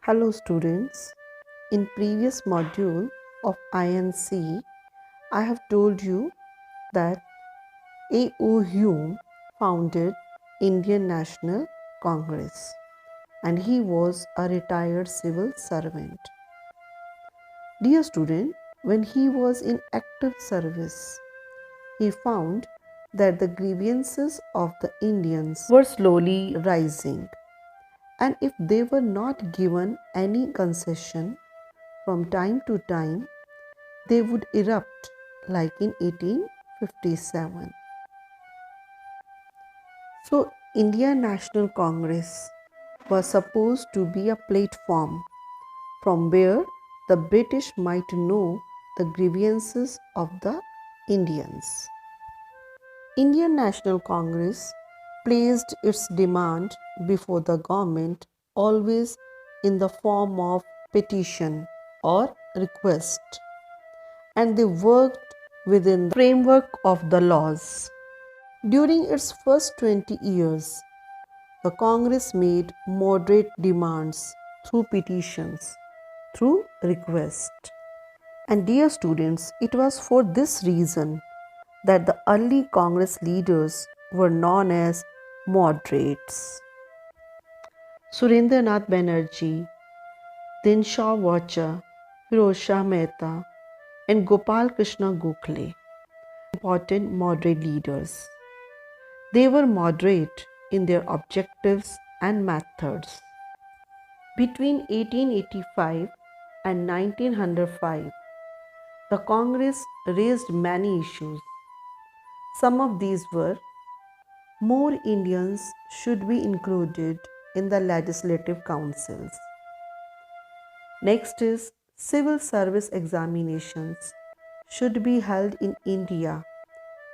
Hello students, in previous module of INC, I have told you that A.O. Hume founded Indian National Congress and he was a retired civil servant. Dear student, when he was in active service, he found that the grievances of the Indians were slowly rising, and if they were not given any concession from time to time, they would erupt like in 1857. So, Indian National Congress was supposed to be a platform from where the British might know the grievances of the Indians. Indian National Congress placed its demand before the government always in the form of petition or request, and they worked within the framework of the laws. During its first 20 years, the Congress made moderate demands through petitions, through request. And dear students, it was for this reason that the early Congress leaders were known as moderates. Surendranath Banerjee, Dinshaw Wacha, Firoz Shah Mehta, and Gopal Krishna Gokhale, important moderate leaders. They were moderate in their objectives and methods. Between 1885 and 1905, the Congress raised many issues. Some of these were: more Indians should be included in the legislative councils. Next is civil service examinations should be held in India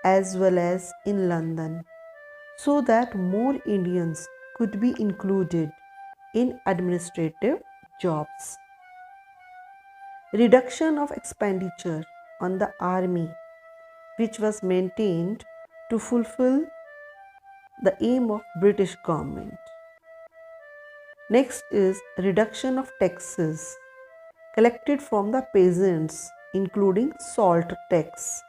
as well as in London, so that more Indians could be included in administrative jobs. Reduction of expenditure on the army, which was maintained to fulfill the aim of British government. Next is reduction of taxes collected from the peasants, including salt tax.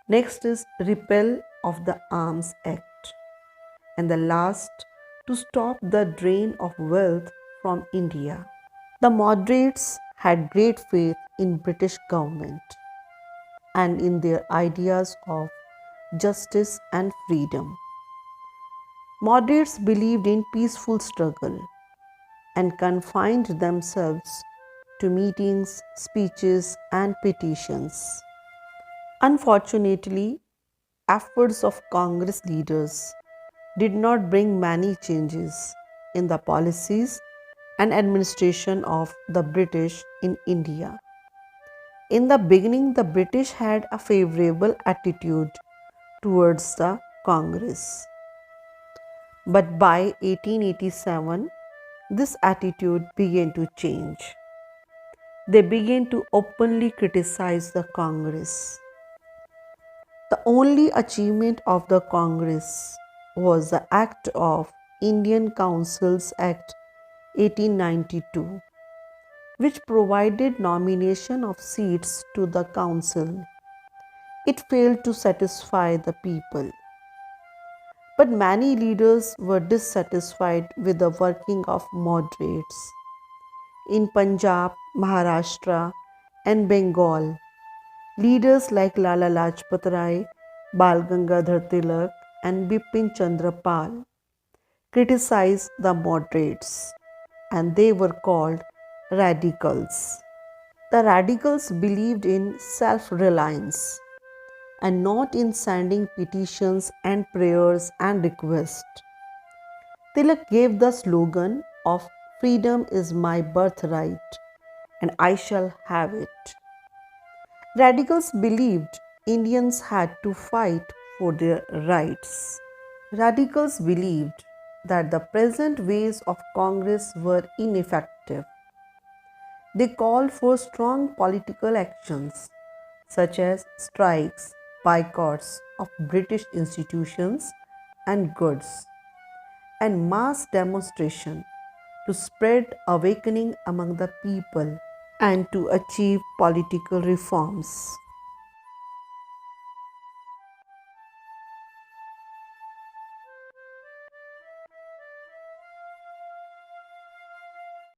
Next is repeal of the Arms Act. And the last, to stop the drain of wealth from India. The moderates had great faith in British government and in their ideas of justice and freedom. Moderates believed in peaceful struggle and confined themselves to meetings, speeches, and petitions. Unfortunately, efforts of Congress leaders did not bring many changes in the policies and administration of the British in India. In the beginning, the British had a favorable attitude towards the Congress. But by 1887, this attitude began to change. They began to openly criticize the Congress. The only achievement of the Congress was the Act of Indian Councils Act 1892, which provided nomination of seats to the council. It failed to satisfy the people. But many leaders were dissatisfied with the working of moderates. In Punjab, Maharashtra, and Bengal, leaders like Lala Lajpat Rai, Bal Gangadhar Tilak, and Bipin Chandra Pal criticized the moderates, and they were called radicals. The radicals believed in self-reliance and not in sending petitions and prayers and requests. Tilak gave the slogan of "Freedom is my birthright and I shall have it." Radicals believed Indians had to fight for their rights. Radicals believed that the present ways of Congress were ineffective. They called for strong political actions such as strikes, boycotts of British institutions and goods, and mass demonstration to spread awakening among the people and to achieve political reforms.